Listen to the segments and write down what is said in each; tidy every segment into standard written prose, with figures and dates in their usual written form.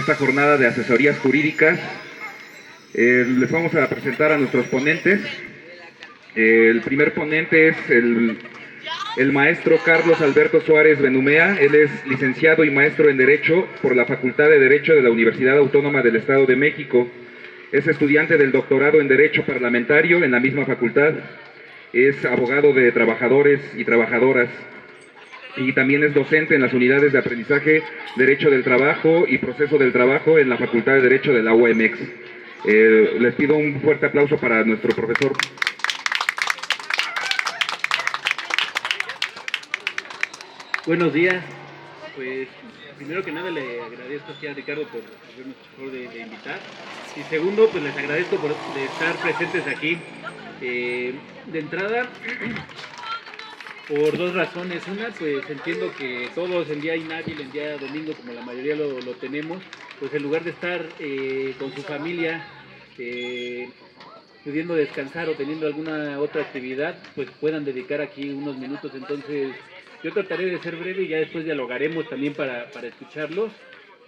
esta jornada de asesorías jurídicas. Les vamos a presentar a nuestros ponentes. El primer ponente es el maestro Carlos Alberto Suárez Benumea. Él es licenciado y maestro en Derecho por la Facultad de Derecho de la Universidad Autónoma del Estado de México. Es estudiante del doctorado en Derecho Parlamentario en la misma facultad. Es abogado de trabajadores y trabajadoras. Y también es docente en las unidades de aprendizaje, Derecho del Trabajo y Proceso del Trabajo en la Facultad de Derecho de la UAMX. Les pido un fuerte aplauso para nuestro profesor. Buenos días. Pues primero que nada le agradezco aquí a Ricardo por hacernos el favor de invitar. Y segundo, pues les agradezco por estar presentes aquí. De entrada, por dos razones. Una, pues entiendo que todos el día inhábil, el día domingo, como la mayoría lo tenemos, pues en lugar de estar con su familia, pudiendo descansar o teniendo alguna otra actividad, pues puedan dedicar aquí unos minutos. Entonces, yo trataré de ser breve y ya después dialogaremos también para escucharlos,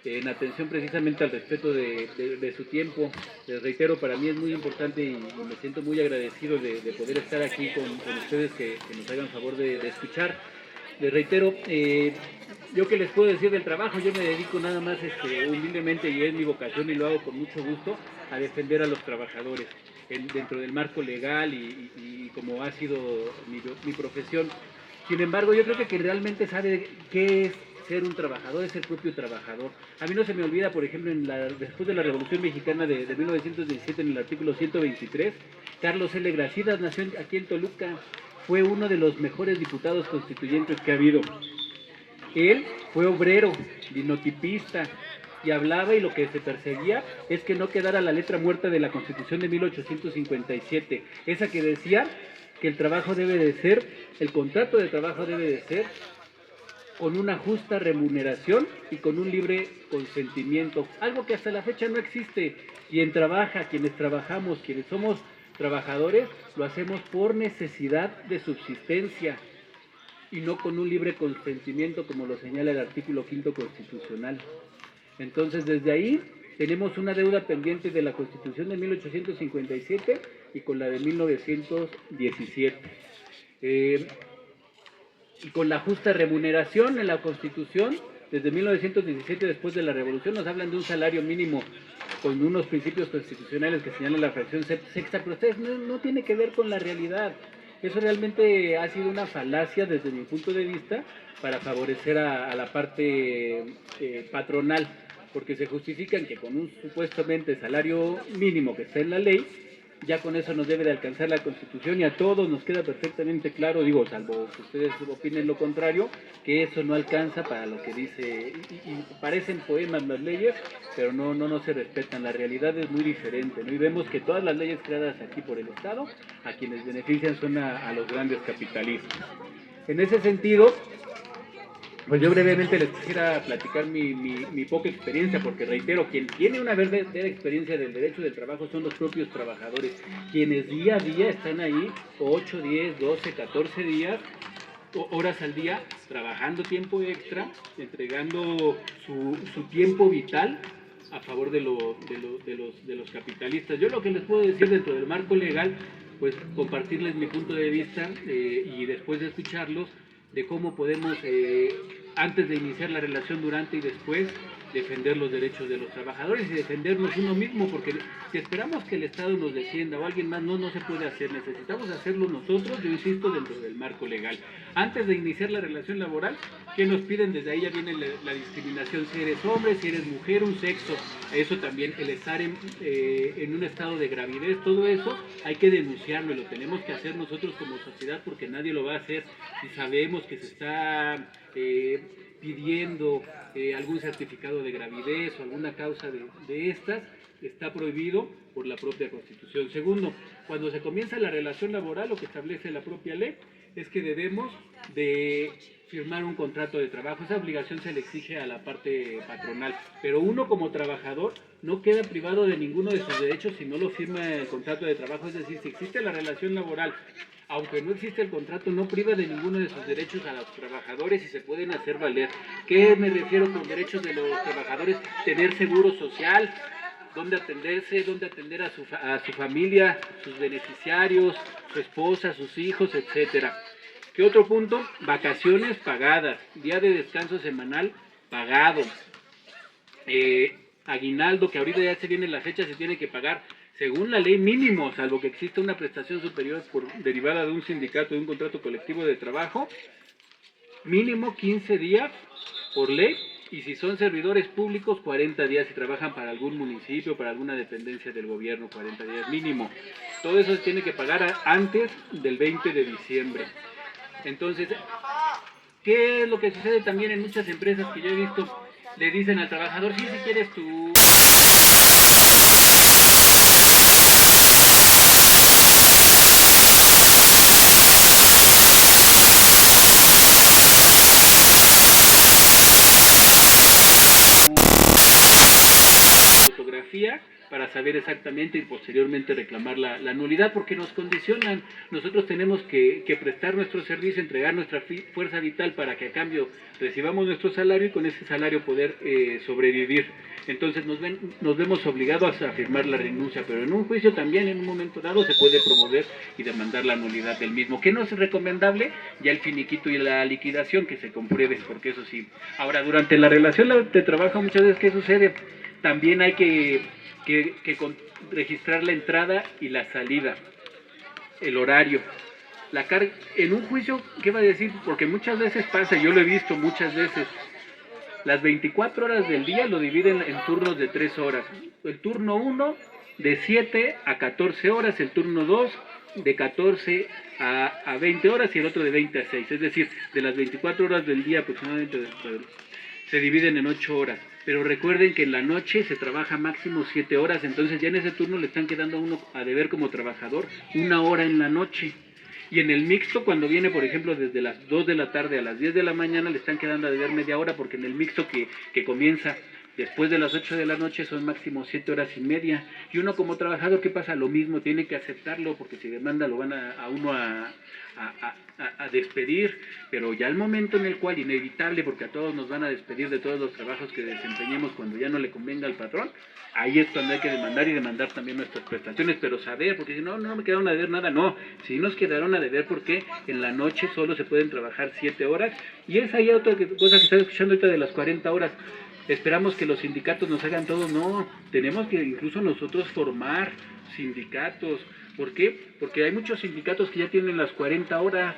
en atención precisamente al respeto de su tiempo. Les reitero, para mí es muy importante y me siento muy agradecido de poder estar aquí con ustedes, que nos hagan favor de escuchar. Les reitero, yo qué les puedo decir del trabajo. Yo me dedico nada más humildemente, y es mi vocación y lo hago con mucho gusto, a defender a los trabajadores dentro del marco legal y como ha sido mi profesión. Sin embargo, yo creo que quien realmente sabe qué es ser un trabajador es el propio trabajador. A mí no se me olvida, por ejemplo, después de la Revolución Mexicana de 1917, en el artículo 123, Carlos L. Gracidas nació aquí en Toluca. Fue uno de los mejores diputados constituyentes que ha habido. Él fue obrero, linotipista, y hablaba, y lo que se perseguía es que no quedara la letra muerta de la Constitución de 1857, esa que decía que el trabajo debe de ser, el contrato de trabajo debe de ser con una justa remuneración y con un libre consentimiento, algo que hasta la fecha no existe. Quien trabaja, quienes trabajamos, quienes somos trabajadores, lo hacemos por necesidad de subsistencia y no con un libre consentimiento, como lo señala el artículo 5 constitucional. Entonces, desde ahí tenemos una deuda pendiente de la Constitución de 1857 y con la de 1917. Y con la justa remuneración en la Constitución, desde 1917, después de la Revolución, nos hablan de un salario mínimo con unos principios constitucionales que señalan la fracción sexta, pero ustedes no tiene que ver con la realidad. Eso realmente ha sido una falacia desde mi punto de vista para favorecer a la parte patronal, porque se justifican que con un supuestamente salario mínimo que está en la ley, ya con eso nos debe de alcanzar la Constitución, y a todos nos queda perfectamente claro, digo, salvo que ustedes opinen lo contrario, que eso no alcanza para lo que dice, y parecen poemas las leyes, pero no se respetan. La realidad es muy diferente, ¿no? Y vemos que todas las leyes creadas aquí por el Estado, a quienes benefician son a los grandes capitalistas. En ese sentido, pues yo brevemente les quisiera platicar mi poca experiencia, porque reitero, quien tiene una verdadera experiencia del derecho del trabajo son los propios trabajadores, quienes día a día están ahí 8, 10, 12, 14 días, horas al día, trabajando tiempo extra, entregando su tiempo vital a favor de los capitalistas. Yo lo que les puedo decir dentro del marco legal, pues compartirles mi punto de vista, y después de escucharlos, de cómo podemos, antes de iniciar la relación, durante y después, defender los derechos de los trabajadores y defendernos uno mismo, porque si esperamos que el Estado nos defienda o alguien más, no se puede hacer. Necesitamos hacerlo nosotros, yo insisto, dentro del marco legal. Antes de iniciar la relación laboral, ¿qué nos piden? Desde ahí ya viene la discriminación, si eres hombre, si eres mujer, un sexo. Eso también, el estar en un estado de gravidez, todo eso hay que denunciarlo, y lo tenemos que hacer nosotros como sociedad, porque nadie lo va a hacer. Si sabemos que se está pidiendo algún certificado de gravidez o alguna causa de estas, está prohibido por la propia Constitución. Segundo, cuando se comienza la relación laboral, lo que establece la propia ley es que debemos de firmar un contrato de trabajo. Esa obligación se le exige a la parte patronal, pero uno como trabajador no queda privado de ninguno de sus derechos si no lo firma el contrato de trabajo. Es decir, si existe la relación laboral aunque no existe el contrato, no priva de ninguno de sus derechos a los trabajadores y se pueden hacer valer. ¿Qué me refiero con derechos de los trabajadores? Tener seguro social, dónde atenderse, dónde atender a su familia, sus beneficiarios, su esposa, sus hijos, etcétera. ¿Qué otro punto? Vacaciones pagadas, día de descanso semanal pagado, aguinaldo, que ahorita ya se viene la fecha, se tiene que pagar según la ley mínimo, salvo que exista una prestación superior derivada de un sindicato, de un contrato colectivo de trabajo, mínimo 15 días por ley, y si son servidores públicos, 40 días si trabajan para algún municipio, para alguna dependencia del gobierno, 40 días mínimo. Todo eso se tiene que pagar antes del 20 de diciembre. Entonces, ¿qué es lo que sucede también en muchas empresas que yo he visto? Le dicen al trabajador, sí, si quieres tu fotografía para saber exactamente y posteriormente reclamar la nulidad, porque nos condicionan. Nosotros tenemos que prestar nuestro servicio, entregar nuestra fuerza vital para que a cambio recibamos nuestro salario y con ese salario poder sobrevivir. Entonces nos vemos obligados a firmar la renuncia, pero en un juicio también en un momento dado se puede promover y demandar la nulidad del mismo, que no es recomendable ya el finiquito y la liquidación, que se compruebe, porque eso sí. Ahora, durante la relación de trabajo muchas veces, ¿qué sucede? También hay que registrar la entrada y la salida, el horario. En un juicio, ¿qué va a decir? Porque muchas veces pasa, yo lo he visto muchas veces, las 24 horas del día lo dividen en turnos de 3 horas. El turno 1 de 7 a 14 horas, el turno 2 de 14 a 20 horas y el otro de 20 a 6. Es decir, de las 24 horas del día aproximadamente se dividen en 8 horas. Pero recuerden que en la noche se trabaja máximo 7 horas, entonces ya en ese turno le están quedando a uno a deber como trabajador 1 hora en la noche. Y en el mixto, cuando viene, por ejemplo, desde las 2 de la tarde a las 10 de la mañana, le están quedando a deber media hora, porque en el mixto que comienza después de las 8 de la noche son máximo 7 horas y media. Y uno como trabajador, ¿qué pasa? Lo mismo, tiene que aceptarlo, porque si demanda lo van a uno a despedir, pero ya el momento en el cual, inevitable, porque a todos nos van a despedir de todos los trabajos que desempeñemos cuando ya no le convenga al patrón, ahí es cuando hay que demandar, y demandar también nuestras prestaciones, pero saber, porque si no me quedaron a deber nada, no, si nos quedaron a deber porque en la noche solo se pueden trabajar 7 horas, y esa ahí otra cosa que estaba escuchando ahorita de las 40 horas, esperamos que los sindicatos nos hagan todo, no, tenemos que incluso nosotros formar sindicatos. ¿Por qué? Porque hay muchos sindicatos que ya tienen las 40 horas,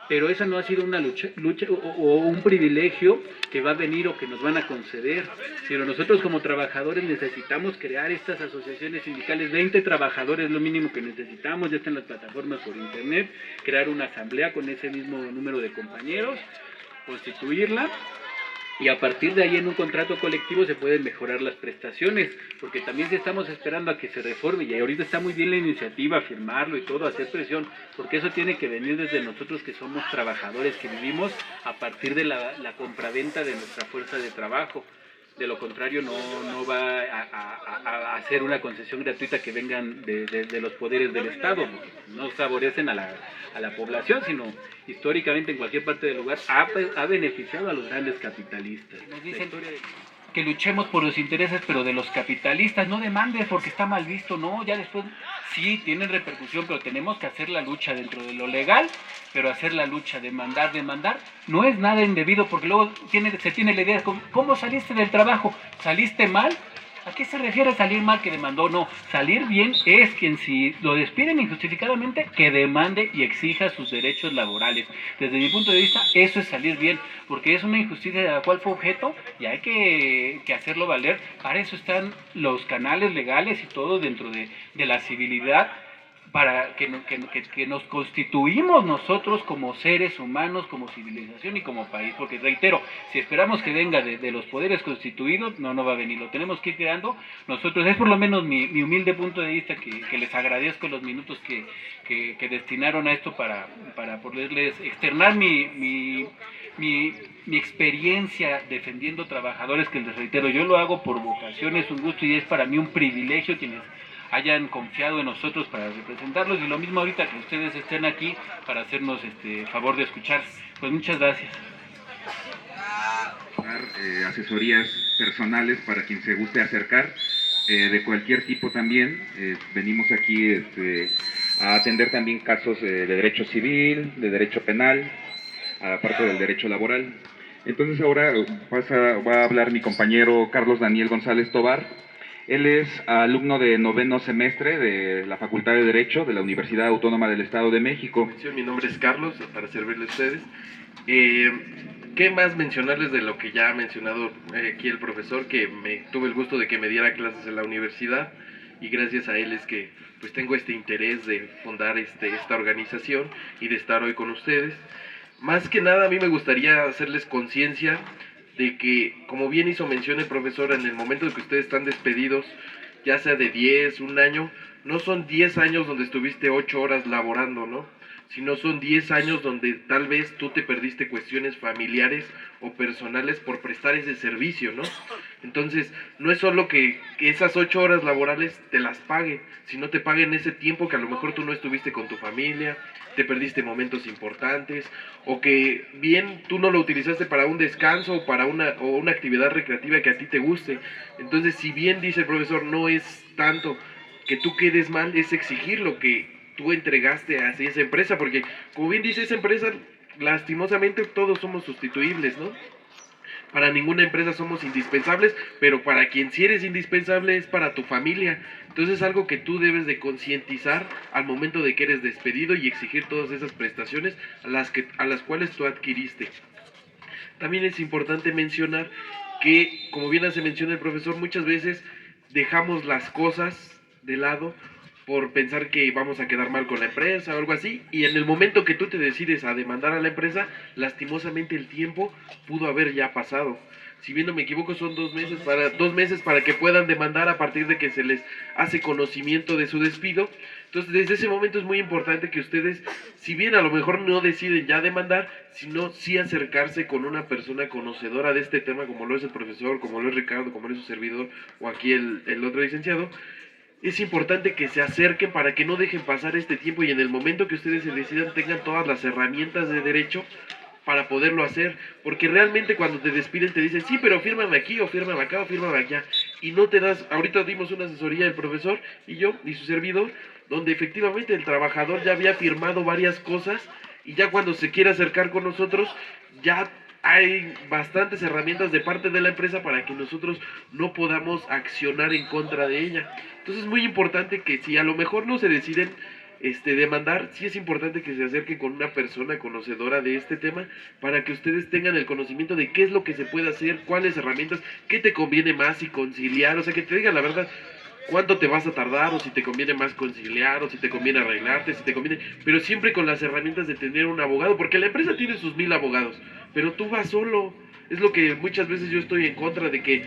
pero esa no ha sido una lucha o un privilegio que va a venir o que nos van a conceder, sino nosotros como trabajadores necesitamos crear estas asociaciones sindicales. 20 trabajadores es lo mínimo que necesitamos, ya están las plataformas por internet, crear una asamblea con ese mismo número de compañeros, constituirla, y a partir de ahí en un contrato colectivo se pueden mejorar las prestaciones, porque también si estamos esperando a que se reforme, y ahorita está muy bien la iniciativa, firmarlo y todo, hacer presión, porque eso tiene que venir desde nosotros que somos trabajadores, que vivimos a partir de la compraventa de nuestra fuerza de trabajo. De lo contrario no va a hacer una concesión gratuita que vengan de los poderes del Estado. No favorecen a la población, sino históricamente en cualquier parte del lugar ha beneficiado a los grandes capitalistas. Nos dicen que luchemos por los intereses, pero de los capitalistas, no demandes porque está mal visto, no, ya después sí tienen repercusión, pero tenemos que hacer la lucha dentro de lo legal, pero hacer la lucha, demandar, no es nada indebido, porque luego se tiene la idea, ¿cómo saliste del trabajo? ¿Saliste mal? ¿A qué se refiere salir mal que demandó? No, salir bien es quien, si lo despiden injustificadamente, que demande y exija sus derechos laborales. Desde mi punto de vista, eso es salir bien, porque es una injusticia de la cual fue objeto y hay que hacerlo valer. Para eso están los canales legales y todo dentro de la civilidad, para que nos constituimos nosotros como seres humanos, como civilización y como país, porque reitero, si esperamos que venga de los poderes constituidos, no va a venir, lo tenemos que ir creando nosotros. Es por lo menos mi humilde punto de vista, que les agradezco los minutos que destinaron a esto para poderles externar mi experiencia defendiendo trabajadores, que les reitero, yo lo hago por vocación, es un gusto y es para mí un privilegio quienes hayan confiado en nosotros para representarlos, y lo mismo ahorita que ustedes estén aquí para hacernos favor de escuchar. Pues muchas gracias. Asesorías personales para quien se guste acercar, de cualquier tipo también. Venimos aquí a atender también casos de derecho civil, de derecho penal, aparte del derecho laboral. Entonces ahora va a hablar mi compañero Carlos Daniel González Tobar. Él es alumno de 9º semestre de la Facultad de Derecho de la Universidad Autónoma del Estado de México. Mi nombre es Carlos, para servirles a ustedes. ¿Qué más mencionarles de lo que ya ha mencionado aquí el profesor? Que tuve el gusto de que me diera clases en la universidad, y gracias a él es que pues tengo este interés de fundar esta organización y de estar hoy con ustedes. Más que nada, a mí me gustaría hacerles conciencia de que, como bien hizo mención el profesor, en el momento en que ustedes están despedidos, ya sea de 10, un año, no son 10 años donde estuviste 8 horas laborando, ¿no? Sino son 10 años donde tal vez tú te perdiste cuestiones familiares o personales por prestar ese servicio, ¿no? Entonces, no es solo que esas 8 horas laborales te las paguen, sino te paguen ese tiempo que a lo mejor tú no estuviste con tu familia, te perdiste momentos importantes, o que bien tú no lo utilizaste para un descanso o para una actividad recreativa que a ti te guste. Entonces, si bien dice el profesor, no es tanto que tú quedes mal, es exigir lo que tú entregaste hacia esa empresa, porque como bien dice esa empresa, lastimosamente todos somos sustituibles, ¿no? Para ninguna empresa somos indispensables, pero para quien sí eres indispensable es para tu familia. Entonces es algo que tú debes de concientizar al momento de que eres despedido y exigir todas esas prestaciones a las cuales tú adquiriste. También es importante mencionar que, como bien se menciona el profesor, muchas veces dejamos las cosas de lado por pensar que vamos a quedar mal con la empresa o algo así, y en el momento que tú te decides a demandar a la empresa, lastimosamente el tiempo pudo haber ya pasado. Si bien no me equivoco, son 2 meses para que puedan demandar a partir de que se les hace conocimiento de su despido. Entonces, desde ese momento es muy importante que ustedes, si bien a lo mejor no deciden ya demandar, sino sí acercarse con una persona conocedora de este tema, como lo es el profesor, como lo es Ricardo, como lo es su servidor, o aquí el otro licenciado. Es importante que se acerquen para que no dejen pasar este tiempo, y en el momento que ustedes se decidan tengan todas las herramientas de derecho para poderlo hacer, porque realmente cuando te despiden te dicen, sí, pero fírmame aquí, o fírmame acá, o fírmame allá, y no te das. Ahorita dimos una asesoría del profesor y yo, y su servidor, donde efectivamente el trabajador ya había firmado varias cosas, y ya cuando se quiere acercar con nosotros, ya hay bastantes herramientas de parte de la empresa para que nosotros no podamos accionar en contra de ella. Entonces es muy importante que, si a lo mejor no se deciden demandar, sí es importante que se acerquen con una persona conocedora de este tema, para que ustedes tengan el conocimiento de qué es lo que se puede hacer, cuáles herramientas, qué te conviene más, y conciliar, o sea, que te digan la verdad cuánto te vas a tardar, o si te conviene más conciliar, o si te conviene arreglarte, si te conviene, pero siempre con las herramientas de tener un abogado, porque la empresa tiene sus 1000 abogados, pero tú vas solo. Es lo que muchas veces yo estoy en contra, de que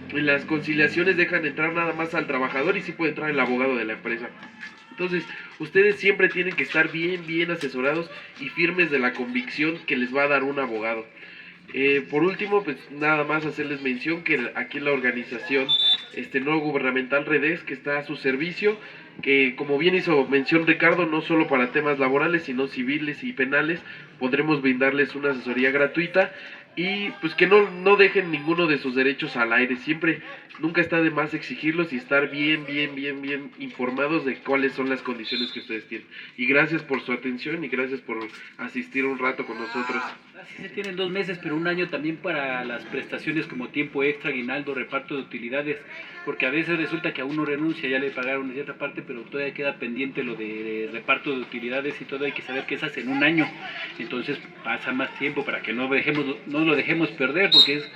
en las conciliaciones dejan entrar nada más al trabajador, y sí puede entrar el abogado de la empresa. Entonces, ustedes siempre tienen que estar bien asesorados y firmes de la convicción que les va a dar un abogado. Por último, pues nada más hacerles mención que aquí en la organización no gubernamental Redes, que está a su servicio, que como bien hizo mención Ricardo, no solo para temas laborales, sino civiles y penales, podremos brindarles una asesoría gratuita, y pues que no dejen ninguno de sus derechos al aire. Siempre, nunca está de más exigirlos y estar bien informados de cuáles son las condiciones que ustedes tienen. Y gracias por su atención, y gracias por asistir un rato con nosotros. Así se tienen 2 meses, pero un año también para las prestaciones como tiempo extra, aguinaldo, reparto de utilidades, porque a veces resulta que a uno renuncia, ya le pagaron de cierta parte, pero todavía queda pendiente lo de reparto de utilidades, y todo hay que saber que es hace un año. Entonces pasa más tiempo para que no lo dejemos perder, porque es,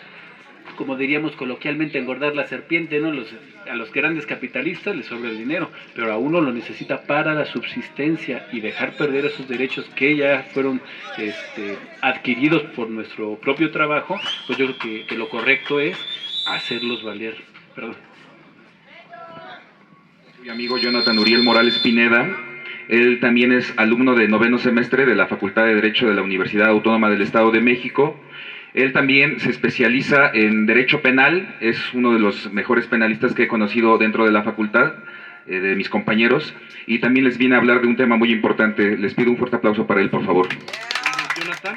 como diríamos coloquialmente, engordar la serpiente, ¿no? A los grandes capitalistas les sobra el dinero, pero a uno lo necesita para la subsistencia, y dejar perder esos derechos que ya fueron adquiridos por nuestro propio trabajo, pues yo creo que lo correcto es hacerlos valer. Perdón. Mi amigo Jonathan Uriel Morales Pineda, él también es alumno de 9º semestre de la Facultad de Derecho de la Universidad Autónoma del Estado de México. Él también se especializa en Derecho Penal, es uno de los mejores penalistas que he conocido dentro de la facultad. de mis compañeros, y también les viene a hablar de un tema muy importante. Les pido un fuerte aplauso para él, por favor. Jonathan,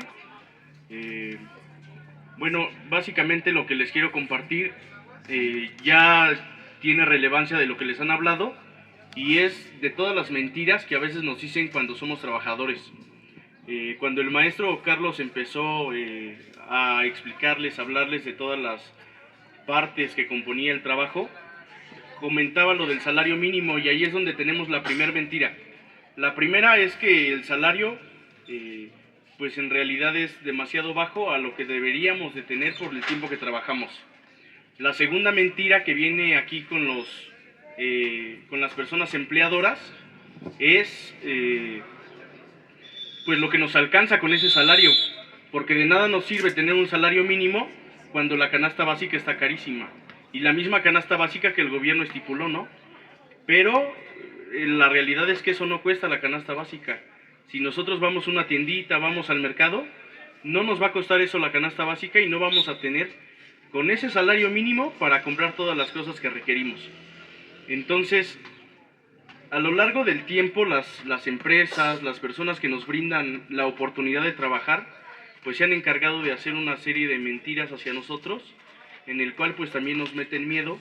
bueno, básicamente lo que les quiero compartir ya tiene relevancia de lo que les han hablado, y es de todas las mentiras que a veces nos dicen cuando somos trabajadores. Cuando el maestro Carlos empezó a explicarles, a hablarles de todas las partes que componía el trabajo, comentaba lo del salario mínimo, y ahí es donde tenemos la primera mentira. La primera es que el salario pues en realidad es demasiado bajo a lo que deberíamos de tener por el tiempo que trabajamos. La segunda mentira que viene aquí con las personas empleadoras es pues lo que nos alcanza con ese salario, porque de nada nos sirve tener un salario mínimo cuando la canasta básica está carísima, y la misma canasta básica que el gobierno estipuló, ¿no? Pero la realidad es que eso no cuesta la canasta básica. Si nosotros vamos a una tiendita, vamos al mercado, no nos va a costar eso la canasta básica, y no vamos a tener con ese salario mínimo para comprar todas las cosas que requerimos. Entonces, a lo largo del tiempo, las empresas, las personas que nos brindan la oportunidad de trabajar, pues se han encargado de hacer una serie de mentiras hacia nosotros, en el cual pues también nos meten miedo,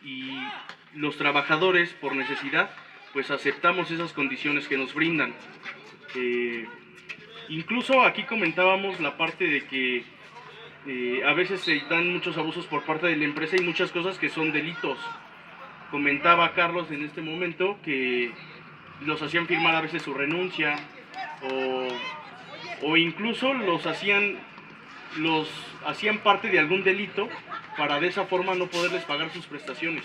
y los trabajadores, por necesidad, pues aceptamos esas condiciones que nos brindan. Incluso aquí comentábamos la parte de que a veces se dan muchos abusos por parte de la empresa y muchas cosas que son delitos. Comentaba Carlos en este momento que los hacían firmar a veces su renuncia, o incluso los hacían parte de algún delito para de esa forma no poderles pagar sus prestaciones.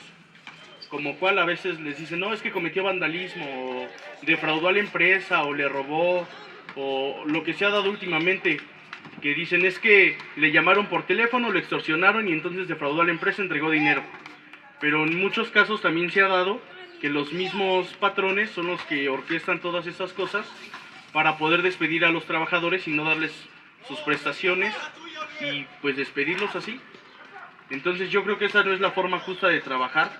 Como cual a veces les dicen, no, es que cometió vandalismo, o defraudó a la empresa, o le robó, o lo que se ha dado últimamente, que dicen es que le llamaron por teléfono, lo extorsionaron y entonces defraudó a la empresa, entregó dinero. Pero en muchos casos también se ha dado que los mismos patrones son los que orquestan todas esas cosas para poder despedir a los trabajadores y no darles sus prestaciones, y pues despedirlos así. Entonces yo creo que esa no es la forma justa de trabajar,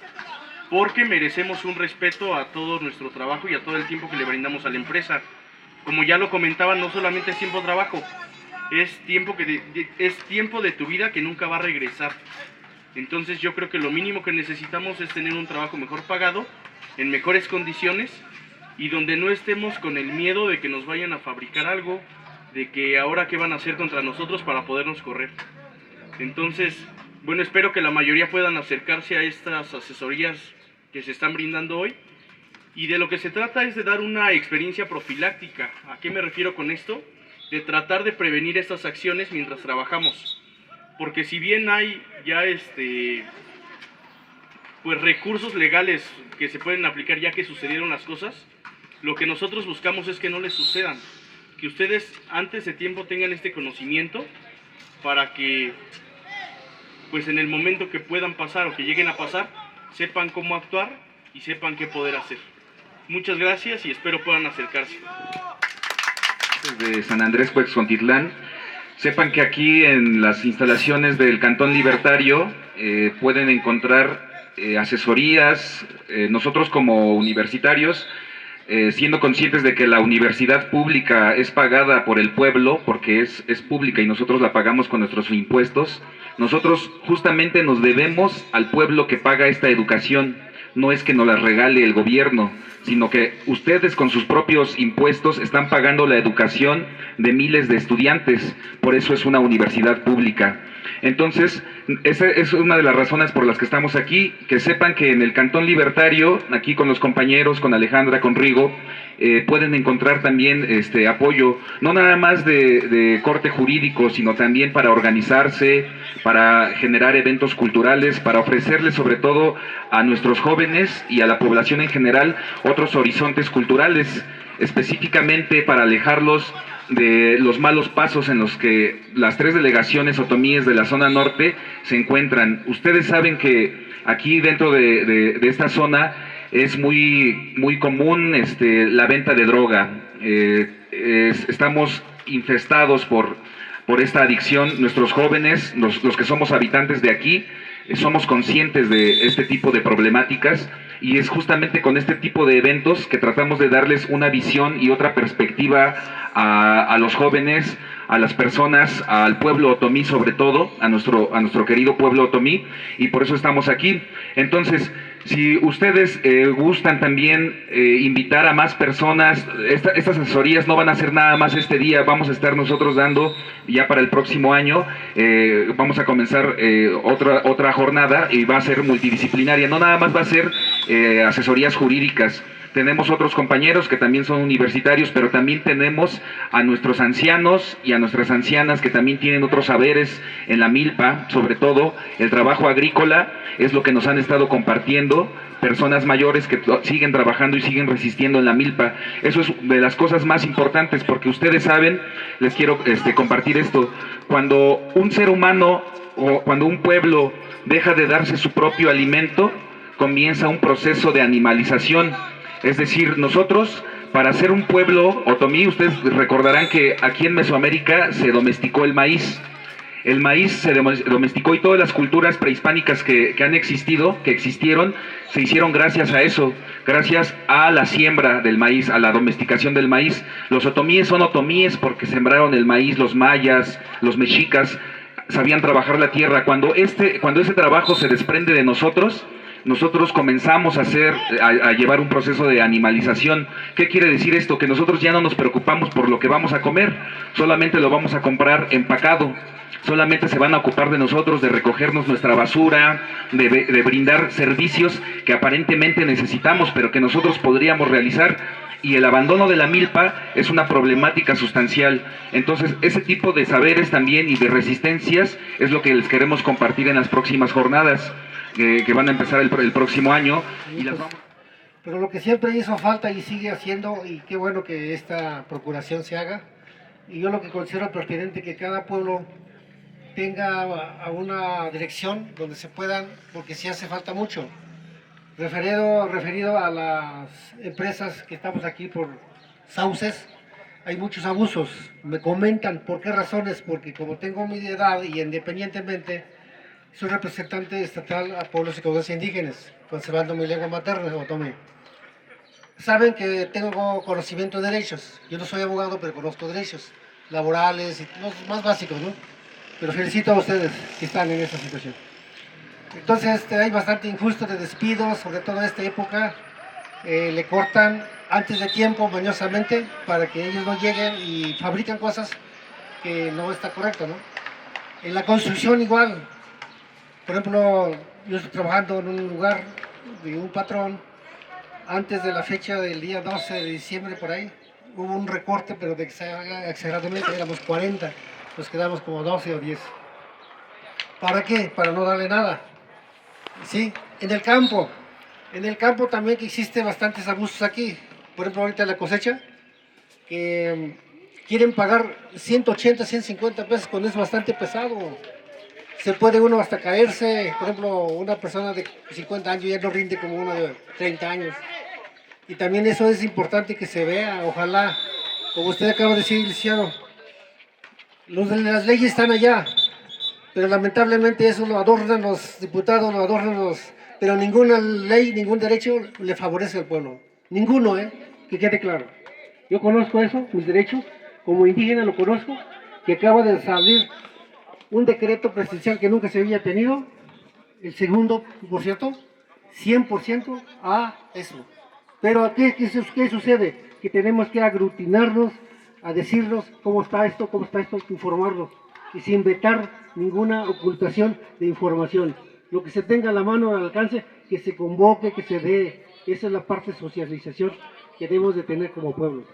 porque merecemos un respeto a todo nuestro trabajo y a todo el tiempo que le brindamos a la empresa. Como ya lo comentaba, no solamente es tiempo de trabajo, es tiempo de tu vida que nunca va a regresar. Entonces yo creo que lo mínimo que necesitamos es tener un trabajo mejor pagado, en mejores condiciones, y donde no estemos con el miedo de que nos vayan a fabricar algo, de que ahora qué van a hacer contra nosotros para podernos correr. Entonces, bueno, espero que la mayoría puedan acercarse a estas asesorías que se están brindando hoy, y de lo que se trata es de dar una experiencia profiláctica. ¿A qué me refiero con esto? De tratar de prevenir estas acciones mientras trabajamos, porque si bien hay ya pues recursos legales que se pueden aplicar ya que sucedieron las cosas, lo que nosotros buscamos es que no les sucedan, que ustedes antes de tiempo tengan este conocimiento para que pues en el momento que puedan pasar o que lleguen a pasar, sepan cómo actuar y sepan qué poder hacer. Muchas gracias y espero puedan acercarse. De San Andrés Cuexcontitlán, sepan que aquí en las instalaciones del Cantón Libertario pueden encontrar asesorías. Nosotros como universitarios, siendo conscientes de que la universidad pública es pagada por el pueblo, porque es pública y nosotros la pagamos con nuestros impuestos, nosotros justamente nos debemos al pueblo que paga esta educación. No es que nos la regale el gobierno, sino que ustedes con sus propios impuestos están pagando la educación de miles de estudiantes. Por eso es una universidad pública. Entonces, esa es una de las razones por las que estamos aquí. Que sepan que en el Cantón Libertario, aquí con los compañeros, con Alejandra, con Rigo, pueden encontrar también apoyo, no nada más de corte jurídico, sino también para organizarse, para generar eventos culturales, para ofrecerles sobre todo a nuestros jóvenes y a la población en general otros horizontes culturales, específicamente para alejarlos de los malos pasos en los que las 3 delegaciones otomíes de la zona norte se encuentran. Ustedes saben que aquí dentro de esta zona es muy común la venta de droga. Estamos infestados por esta adicción. Nuestros jóvenes, los que somos habitantes de aquí, somos conscientes de este tipo de problemáticas. y es justamente con este tipo de eventos que tratamos de darles una visión y otra perspectiva a los jóvenes, a las personas, al pueblo otomí sobre todo, a nuestro querido pueblo otomí, y por eso estamos aquí. Entonces, si ustedes gustan también invitar a más personas, estas asesorías no van a ser nada más este día, vamos a estar nosotros dando ya para el próximo año, vamos a comenzar otra jornada y va a ser multidisciplinaria, no nada más va a ser asesorías jurídicas. Tenemos otros compañeros que también son universitarios, pero también tenemos a nuestros ancianos y a nuestras ancianas que también tienen otros saberes en la milpa, sobre todo el trabajo agrícola es lo que nos han estado compartiendo, personas mayores que siguen trabajando y siguen resistiendo en la milpa. Eso es de las cosas más importantes, porque ustedes saben, les quiero compartir esto, cuando un ser humano o cuando un pueblo deja de darse su propio alimento, comienza un proceso de animalización. Es decir, nosotros, para ser un pueblo otomí, ustedes recordarán que aquí en Mesoamérica se domesticó el maíz. El maíz se domesticó y todas las culturas prehispánicas que existieron, se hicieron gracias a eso, gracias a la siembra del maíz, a la domesticación del maíz. Los otomíes son otomíes porque sembraron el maíz, los mayas, los mexicas, sabían trabajar la tierra. Cuando ese trabajo se desprende de nosotros comenzamos a llevar un proceso de animalización. ¿Qué quiere decir esto? Que nosotros ya no nos preocupamos por lo que vamos a comer, solamente lo vamos a comprar empacado, solamente se van a ocupar de nosotros, de recogernos nuestra basura, de brindar servicios que aparentemente necesitamos, pero que nosotros podríamos realizar, y el abandono de la milpa es una problemática sustancial. Entonces, ese tipo de saberes también y de resistencias es lo que les queremos compartir en las próximas jornadas. Que van a empezar el próximo año. Y las vamos... Pero lo que siempre hizo falta y sigue haciendo, y qué bueno que esta procuración se haga, y yo lo que considero pertinente que cada pueblo tenga a una dirección donde se puedan, porque sí hace falta mucho. Referido a las empresas que estamos aquí por sauces, hay muchos abusos. Me comentan por qué razones, porque como tengo mi edad y independientemente, soy representante estatal a pueblos y comunidades indígenas, conservando mi lengua materna, otomí. Saben que tengo conocimiento de derechos. Yo no soy abogado, pero conozco derechos laborales y los más básicos, ¿no? Pero felicito a ustedes que están en esta situación. Entonces, hay bastante injusto de despidos, sobre todo en esta época. Le cortan antes de tiempo, mañosamente, para que ellos no lleguen y fabrican cosas que no está correcto, ¿no? En la construcción igual. Por ejemplo, yo estoy trabajando en un lugar de un patrón, antes de la fecha del día 12 de diciembre por ahí, hubo un recorte, pero de exageradamente éramos 40, nos quedamos como 12 o 10. ¿Para qué? Para no darle nada. Sí, en el campo también que existe bastantes abusos aquí. Por ejemplo, ahorita la cosecha, que quieren pagar 180, 150 pesos, cuando es bastante pesado. Se puede uno hasta caerse, por ejemplo, una persona de 50 años ya no rinde como uno de 30 años. Y también eso es importante que se vea, ojalá, como usted acaba de decir, licenciado, las leyes están allá, pero lamentablemente eso lo adornan los diputados, pero ninguna ley, ningún derecho le favorece al pueblo. Ninguno, que quede claro. Yo conozco eso, mis derechos, como indígena lo conozco, que acaba de salir un decreto presidencial que nunca se había tenido, el segundo, por cierto, 100% a eso. Pero ¿qué sucede? Que tenemos que aglutinarnos a decirnos cómo está esto, informarnos, y sin vetar ninguna ocultación de información. Lo que se tenga a la mano al alcance, que se convoque, que se dé. Esa es la parte de socialización que debemos de tener como pueblo.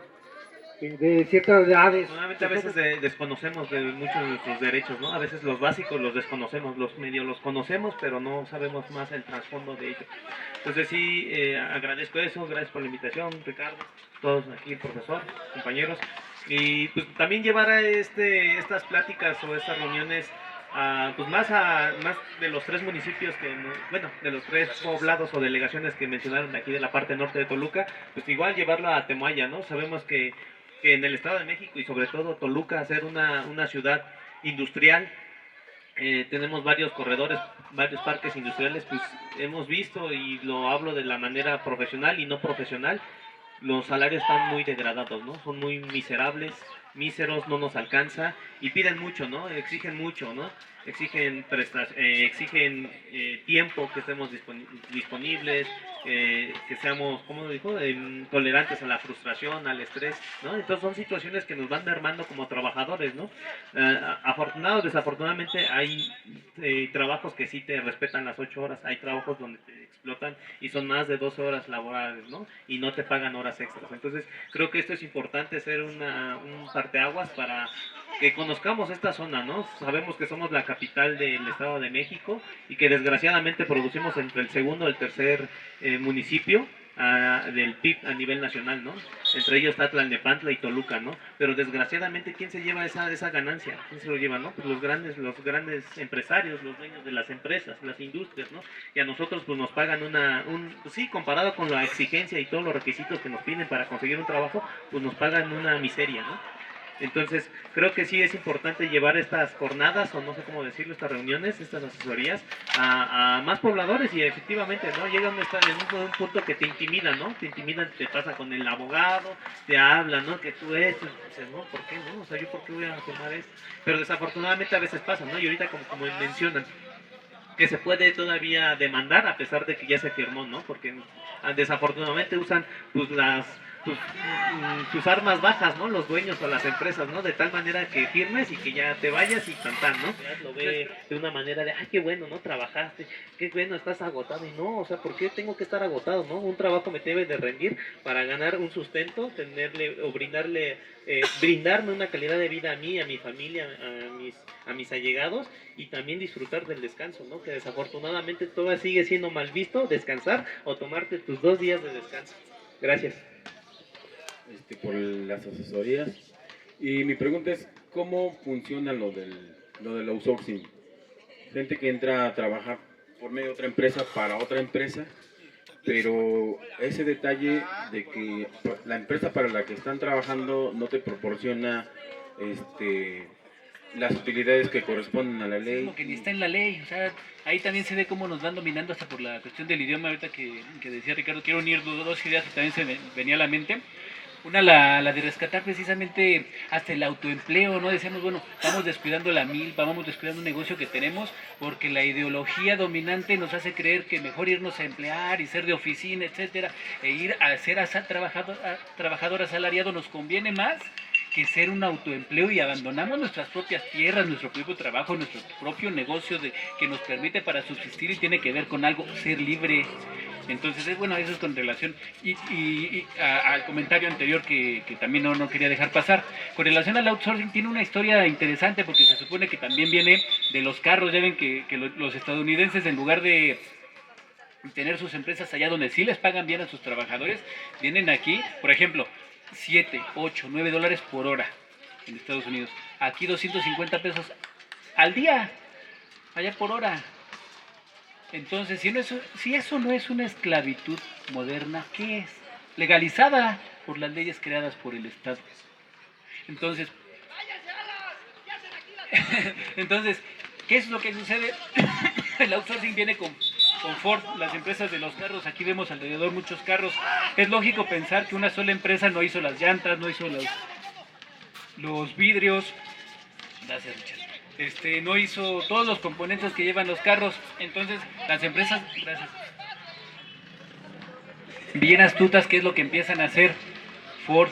De ciertas edades. Normalmente a veces desconocemos de muchos de nuestros derechos, ¿no? A veces los básicos los desconocemos, los conocemos, pero no sabemos más el trasfondo de ellos. Entonces sí, agradezco eso, gracias por la invitación, Ricardo, todos aquí, el profesor, compañeros. Y pues también llevar a estas pláticas o estas reuniones pues más de los 3 municipios de los 3 poblados o delegaciones que mencionaron aquí de la parte norte de Toluca, pues igual llevarlo a Temoaya, ¿no? Sabemos que en el Estado de México y sobre todo Toluca, hacer una ciudad industrial tenemos varios corredores, varios parques industriales, pues hemos visto, y lo hablo de la manera profesional y no profesional, los salarios están muy degradados, ¿no? Son muy miserables, míseros, no nos alcanza y piden mucho, ¿no? Exigen mucho, ¿no? Exigen tiempo, que estemos disponibles, que seamos, ¿cómo lo dijo? Tolerantes a la frustración, al estrés, ¿no? Entonces son situaciones que nos van mermando como trabajadores, ¿no? Afortunado o desafortunadamente hay trabajos que sí te respetan las 8 horas, hay trabajos donde te explotan y son más de 12 horas laborales, ¿no? Y no te pagan horas extras. Entonces creo que esto es importante, ser un parteaguas para que conozcamos esta zona, ¿no? Sabemos que somos la capital del Estado de México y que desgraciadamente producimos entre el segundo y el tercer municipio del PIB a nivel nacional, ¿no? Entre ellos está Tlalnepantla y Toluca, ¿no? Pero desgraciadamente, ¿quién se lleva esa ganancia? ¿Quién se lo lleva, no? Pues los grandes empresarios, los dueños de las empresas, las industrias, ¿no? Y a nosotros pues nos pagan pues sí, comparado con la exigencia y todos los requisitos que nos piden para conseguir un trabajo, pues nos pagan una miseria, ¿no? Entonces, creo que sí es importante llevar estas jornadas, o no sé cómo decirlo, estas reuniones, estas asesorías, a más pobladores, y efectivamente, ¿no? Llegan en un punto que te intimidan, ¿no? Te intimidan, te pasa con el abogado, te hablan, ¿no? Que tú esto, y dices, no, ¿por qué no? O sea, ¿yo por qué voy a firmar esto? Pero desafortunadamente a veces pasa, ¿no? Y ahorita como mencionan, que se puede todavía demandar a pesar de que ya se firmó, ¿no? Porque desafortunadamente usan pues sus armas bajas, ¿no? Los dueños o las empresas, ¿no? De tal manera que firmes y que ya te vayas y cantar, ¿no? Lo ve de una manera de, ay, qué bueno, ¿no? Trabajaste, qué bueno, estás agotado. Y no, o sea, ¿por qué tengo que estar agotado, no? Un trabajo me debe de rendir para ganar un sustento, tenerle o brindarme una calidad de vida a mí, a mi familia, a mis allegados, y también disfrutar del descanso, ¿no? Que desafortunadamente todavía sigue siendo mal visto descansar o tomarte tus 2 días de descanso. Gracias. Por las asesorías. Y mi pregunta es, ¿cómo funciona lo del outsourcing? Gente que entra a trabajar por medio de otra empresa para otra empresa, pero ese detalle de que la empresa para la que están trabajando no te proporciona las utilidades que corresponden a la ley. Como que ni está en la ley, o sea, ahí también se ve cómo nos van dominando hasta por la cuestión del idioma. Ahorita que decía Ricardo, quiero unir dos ideas que también se me venía a la mente. Una, la de rescatar precisamente hasta el autoempleo, ¿no? Decíamos, bueno, vamos descuidando la milpa, vamos descuidando un negocio que tenemos, porque la ideología dominante nos hace creer que mejor irnos a emplear y ser de oficina, etcétera, e ir a ser trabajador asalariado nos conviene más que ser un autoempleo, y abandonamos nuestras propias tierras, nuestro propio trabajo, nuestro propio negocio que nos permite para subsistir, y tiene que ver con algo, ser libre. Entonces, bueno, eso es con relación al comentario anterior que también no quería dejar pasar. Con relación al outsourcing, tiene una historia interesante, porque se supone que también viene de los carros. Ya ven que los estadounidenses, en lugar de tener sus empresas allá donde sí les pagan bien a sus trabajadores, vienen aquí, por ejemplo, 7, 8, 9 dólares por hora en Estados Unidos. Aquí 250 pesos al día, allá por hora. Entonces, si eso no es una esclavitud moderna, ¿qué es? Legalizada por las leyes creadas por el Estado. Entonces, ¿qué es lo que sucede? El outsourcing viene con Ford, las empresas de los carros. Aquí vemos alrededor muchos carros. Es lógico pensar que una sola empresa no hizo las llantas, no hizo los vidrios. Gracias, Richard. No hizo todos los componentes que llevan los carros. Entonces, las empresas, gracias, bien astutas, ¿qué es lo que empiezan a hacer? Ford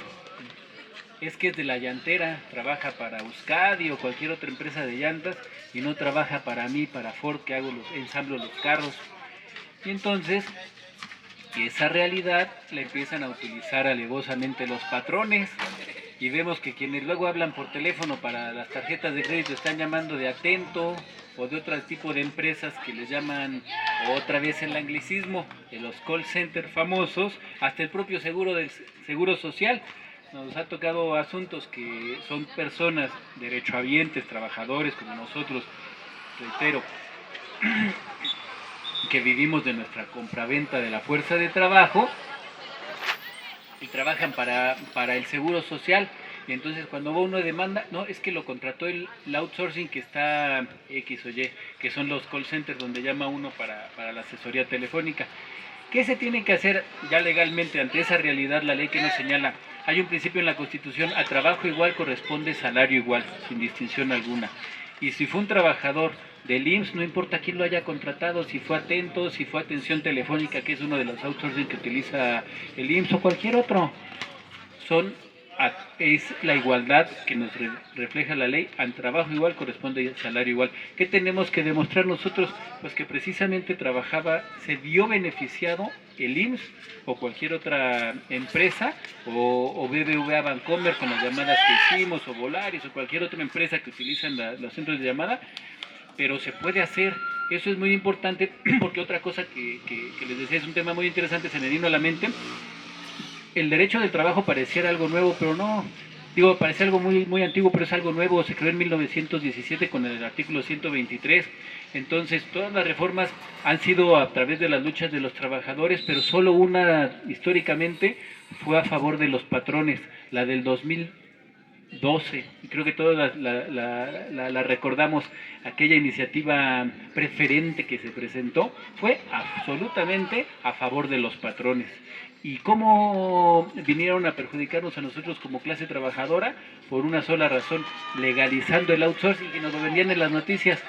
es que es de la llantera, trabaja para Euskadi o cualquier otra empresa de llantas, y no trabaja para mí, para Ford, que ensamblo los carros. Y entonces, esa realidad la empiezan a utilizar alevosamente los patrones. Y vemos que quienes luego hablan por teléfono para las tarjetas de crédito están llamando de Atento o de otro tipo de empresas que les llaman, otra vez el anglicismo, de los call center famosos, hasta el propio seguro social. Nos ha tocado asuntos que son personas derechohabientes, trabajadores como nosotros, reitero, que vivimos de nuestra compraventa de la fuerza de trabajo, y trabajan para el seguro social. Y entonces cuando va uno de demanda, no, es que lo contrató el outsourcing que está X o Y, que son los call centers donde llama uno para la asesoría telefónica. ¿Qué se tiene que hacer ya legalmente ante esa realidad? La ley que nos señala, hay un principio en la Constitución, a trabajo igual corresponde salario igual, sin distinción alguna. Y si fue un trabajador del IMSS, no importa quién lo haya contratado, si fue Atento, si fue Atención Telefónica, que es uno de los outsourcing que utiliza el IMSS o cualquier otro, es la igualdad que nos refleja la ley. Al trabajo igual corresponde salario igual. ¿Qué tenemos que demostrar nosotros? Pues que precisamente se vio beneficiado el IMSS o cualquier otra empresa, o BBVA Bancomer con las llamadas que hicimos, o Volaris o cualquier otra empresa que utilizan los centros de llamada, pero se puede hacer. Eso es muy importante, porque otra cosa que les decía, es un tema muy interesante, se me vino a la mente. El derecho del trabajo pareciera algo nuevo, pero no. Digo, parece algo muy, muy antiguo, pero es algo nuevo. Se creó en 1917 con el artículo 123. Entonces, todas las reformas han sido a través de las luchas de los trabajadores, pero solo una históricamente fue a favor de los patrones, la del 2012. Y creo que todos la recordamos. Aquella iniciativa preferente que se presentó fue absolutamente a favor de los patrones. ¿Y cómo vinieron a perjudicarnos a nosotros como clase trabajadora? Por una sola razón, legalizando el outsourcing, y nos lo vendían en las noticias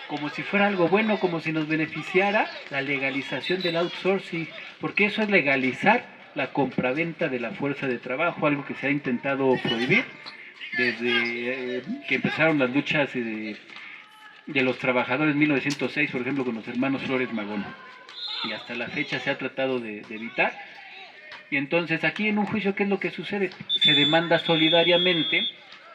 como si fuera algo bueno, como si nos beneficiara la legalización del outsourcing, porque eso es legalizar la compraventa de la fuerza de trabajo, algo que se ha intentado prohibir desde que empezaron las luchas de los trabajadores en 1906, por ejemplo, con los hermanos Flores Magón, y hasta la fecha se ha tratado de evitar. Y entonces aquí en un juicio, ¿qué es lo que sucede? Se demanda solidariamente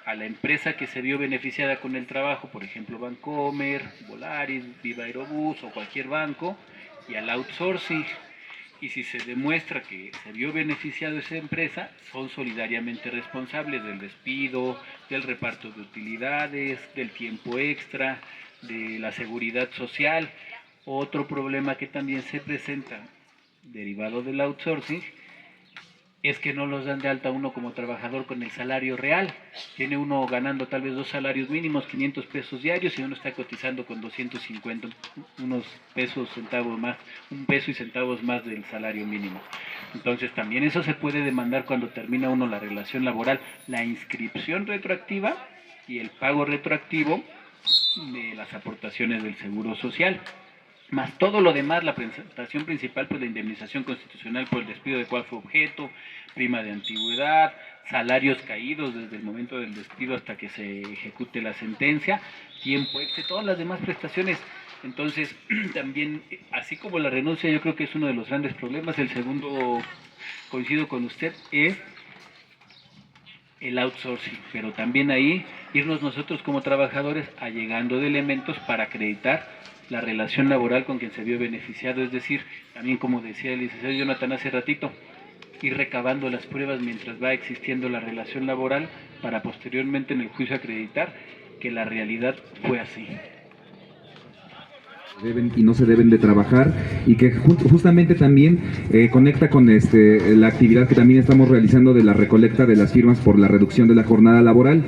a la empresa que se vio beneficiada con el trabajo, por ejemplo Bancomer, Volaris, Viva Aerobús o cualquier banco, y al outsourcing. Y si se demuestra que se vio beneficiado esa empresa, son solidariamente responsables del despido, del reparto de utilidades, del tiempo extra, de la seguridad social. Otro problema que también se presenta derivado del outsourcing es que no los dan de alta uno como trabajador con el salario real. Tiene uno ganando tal vez 2 salarios mínimos, 500 pesos diarios, y uno está cotizando con 250, unos pesos, centavos más, 1 peso y centavos más del salario mínimo. Entonces también eso se puede demandar cuando termina uno la relación laboral, la inscripción retroactiva y el pago retroactivo de las aportaciones del Seguro Social. Más todo lo demás, la presentación principal, pues la indemnización constitucional por el despido de cual fue objeto, prima de antigüedad, salarios caídos desde el momento del despido hasta que se ejecute la sentencia, tiempo extra, todas las demás prestaciones. Entonces, también, así como la renuncia, yo creo que es uno de los grandes problemas. El segundo, coincido con usted, es el outsourcing, pero también ahí irnos nosotros como trabajadores allegando de elementos para acreditar la relación laboral con quien se vio beneficiado, es decir, también como decía el licenciado Jonathan hace ratito, ir recabando las pruebas mientras va existiendo la relación laboral para posteriormente en el juicio acreditar que la realidad fue así. Deben y no se deben de trabajar, y que justamente también conecta con la actividad que también estamos realizando de la recolecta de las firmas por la reducción de la jornada laboral.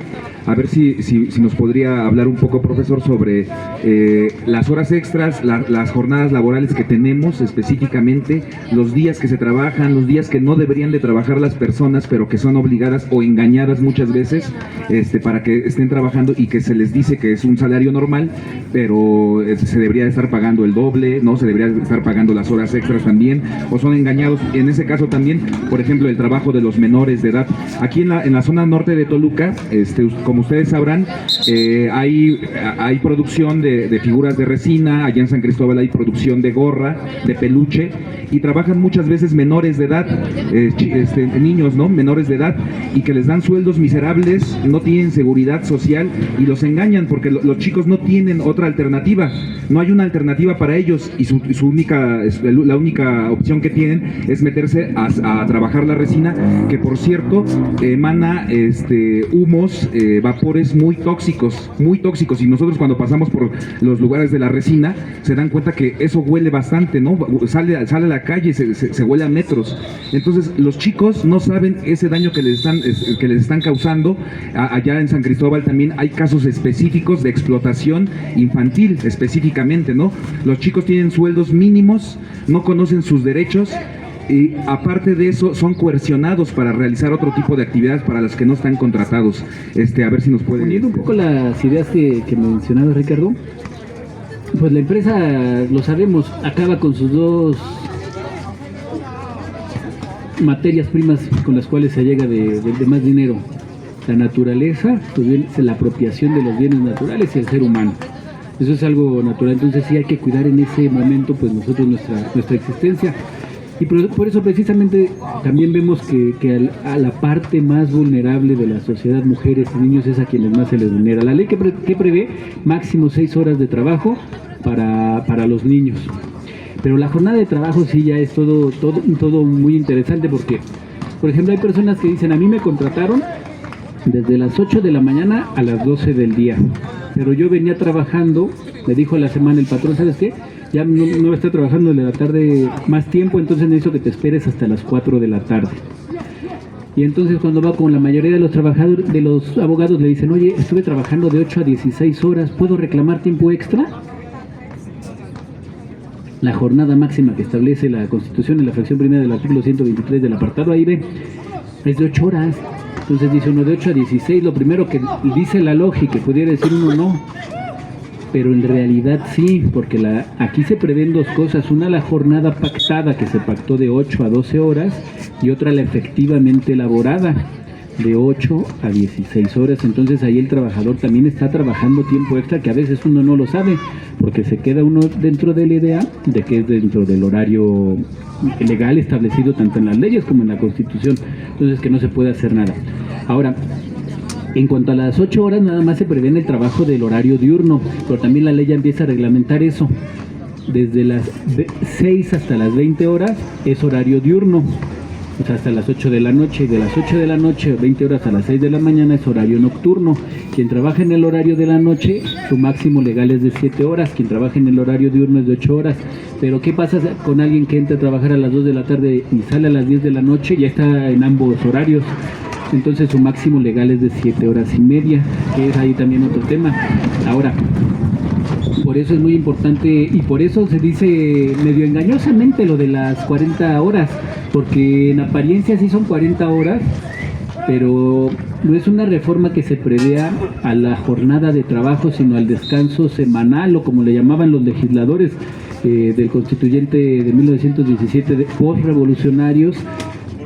A ver si nos podría hablar un poco, profesor, sobre las horas extras, las jornadas laborales que tenemos específicamente, los días que se trabajan, los días que no deberían de trabajar las personas, pero que son obligadas o engañadas muchas veces para que estén trabajando, y que se les dice que es un salario normal, pero se debería de estar pagando el doble, ¿no? Se debería estar pagando las horas extras también, o son engañados. En ese caso también, por ejemplo, el trabajo de los menores de edad. Aquí en la zona norte de Toluca, como ustedes sabrán, hay producción de figuras de resina. Allá en San Cristóbal hay producción de gorra, de peluche, y trabajan muchas veces menores de edad, niños, ¿no? Menores de edad, y que les dan sueldos miserables, no tienen seguridad social, y los engañan porque los chicos no tienen otra alternativa. No hay una alternativa para ellos y la única opción que tienen es meterse a trabajar la resina, que por cierto emana humos, vapores muy tóxicos, y nosotros cuando pasamos por los lugares de la resina se dan cuenta que eso huele bastante, ¿no? Sale a la calle, se huele a metros. Entonces los chicos no saben ese daño que les están causando. Allá en San Cristóbal también hay casos específicos de explotación infantil específicamente, ¿no? Los chicos tienen sueldos mínimos, no conocen sus derechos y aparte de eso son coercionados para realizar otro tipo de actividades para las que no están contratados. A ver si nos pueden... Uniendo un poco las ideas que mencionaba Ricardo, pues la empresa, lo sabemos, acaba con sus dos materias primas con las cuales se llega de más dinero: la naturaleza, pues bien, la apropiación de los bienes naturales, y el ser humano. Eso es algo natural, entonces sí hay que cuidar en ese momento pues nosotros nuestra existencia. Y por eso precisamente también vemos que a la parte más vulnerable de la sociedad, mujeres y niños, es a quienes más se les vulnera. La ley que prevé máximo 6 horas de trabajo para los niños. Pero la jornada de trabajo sí ya es todo muy interesante, porque, por ejemplo, hay personas que dicen: a mí me contrataron desde las 8 de la mañana a las 12 del día, pero yo venía trabajando, me dijo a la semana el patrón: ¿sabes qué? Ya no está trabajando de la tarde más tiempo, entonces necesito que te esperes hasta las 4 de la tarde. Y entonces cuando va con la mayoría de los trabajadores, de los abogados, le dicen: oye, estuve trabajando de 8 a 16 horas, ¿puedo reclamar tiempo extra? La jornada máxima que establece la Constitución en la fracción primera del artículo 123 del apartado ahí ve, es de 8 horas. Entonces dice uno: de 8 a 16, lo primero que dice la lógica, pudiera decir uno no, pero en realidad sí, porque aquí se prevén dos cosas: una, la jornada pactada, que se pactó de 8 a 12 horas, y otra, la efectivamente elaborada, de 8 a 16 horas. Entonces ahí el trabajador también está trabajando tiempo extra, que a veces uno no lo sabe, porque se queda uno dentro de la idea de que es dentro del horario legal establecido tanto en las leyes como en la Constitución, entonces que no se puede hacer nada. Ahora, en cuanto a las 8 horas, nada más se prevé el trabajo del horario diurno, pero también la ley ya empieza a reglamentar eso. Desde las 6 hasta las 20 horas es horario diurno, o sea, hasta las 8 de la noche, y de las 8 de la noche, 20 horas a las 6 de la mañana es horario nocturno. Quien trabaja en el horario de la noche, su máximo legal es de 7 horas, quien trabaja en el horario diurno es de 8 horas. Pero ¿qué pasa con alguien que entra a trabajar a las 2 de la tarde y sale a las 10 de la noche? Ya está en ambos horarios. Entonces su máximo legal es de 7 horas y media, que es ahí también otro tema. Ahora, por eso es muy importante, y por eso se dice medio engañosamente lo de las 40 horas, porque en apariencia sí son 40 horas, pero no es una reforma que se prevea a la jornada de trabajo, sino al descanso semanal, o como le llamaban los legisladores del constituyente de 1917, post-revolucionarios,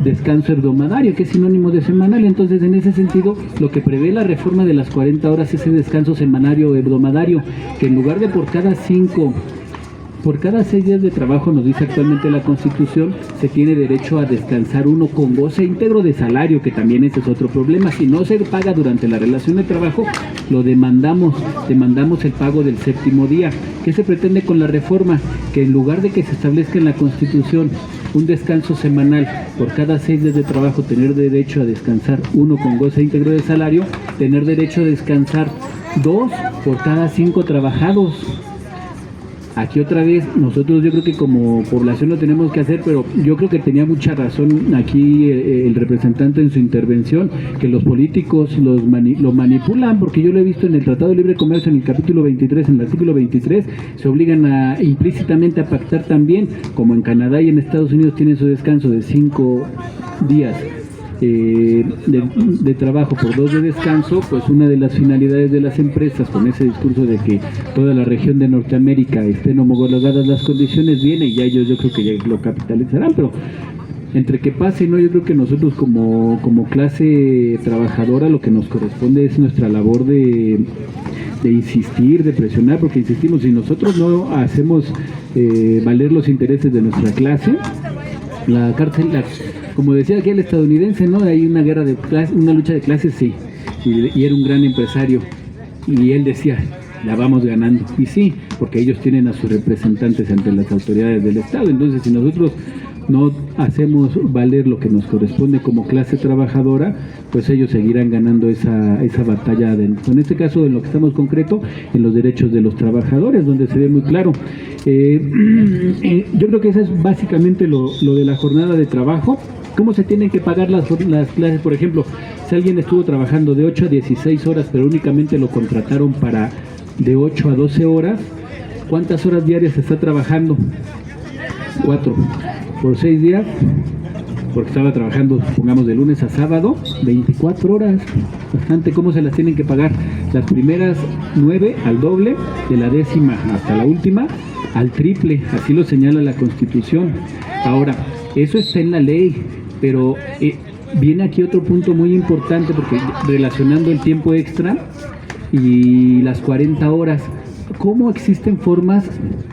descanso hebdomadario, que es sinónimo de semanal. Entonces, en ese sentido, lo que prevé la reforma de las 40 horas es ese descanso semanario hebdomadario, que en lugar de por cada 6 días de trabajo, nos dice actualmente la Constitución, se tiene derecho a descansar uno con goce íntegro de salario, que también ese es otro problema. Si no se paga durante la relación de trabajo, lo demandamos el pago del 7º día. ¿Qué se pretende con la reforma? Que en lugar de que se establezca en la Constitución un descanso semanal por cada 6 días de trabajo, tener derecho a descansar uno con goce íntegro de salario, tener derecho a descansar 2 por cada 5 trabajados. Aquí otra vez, nosotros yo creo que como población lo tenemos que hacer, pero yo creo que tenía mucha razón aquí el representante en su intervención, que los políticos lo manipulan, porque yo lo he visto en el Tratado de Libre Comercio, en el capítulo 23, en el artículo 23, se obligan implícitamente a pactar también, como en Canadá y en Estados Unidos tienen su descanso de 5 días de trabajo por 2 de descanso. Pues una de las finalidades de las empresas, con ese discurso de que toda la región de Norteamérica estén homologadas las condiciones, viene, y ya ellos yo creo que ya lo capitalizarán, pero entre que pase, ¿no? Yo creo que nosotros como clase trabajadora lo que nos corresponde es nuestra labor de insistir, de presionar, porque insistimos, si nosotros no hacemos valer los intereses de nuestra clase, la cárcel, como decía aquí el estadounidense, ¿no? Hay una guerra de clases, una lucha de clases, sí, y era un gran empresario, y él decía: la vamos ganando. Y sí, porque ellos tienen a sus representantes ante las autoridades del Estado. Entonces, si nosotros no hacemos valer lo que nos corresponde como clase trabajadora, pues ellos seguirán ganando esa batalla. En este caso, en lo que estamos concreto, en los derechos de los trabajadores, donde se ve muy claro. Yo creo que eso es básicamente lo de la jornada de trabajo. ¿Cómo se tienen que pagar las clases? Por ejemplo, si alguien estuvo trabajando de 8 a 16 horas, pero únicamente lo contrataron para de 8 a 12 horas, ¿cuántas horas diarias está trabajando? 4. Por 6 días, porque estaba trabajando, supongamos, de lunes a sábado, 24 horas. Bastante. ¿Cómo se las tienen que pagar? Las primeras 9 al doble, de la 10ª hasta la última al triple. Así lo señala la Constitución. Ahora, eso está en la ley, pero viene aquí otro punto muy importante, porque relacionando el tiempo extra y las 40 horas, ¿cómo existen formas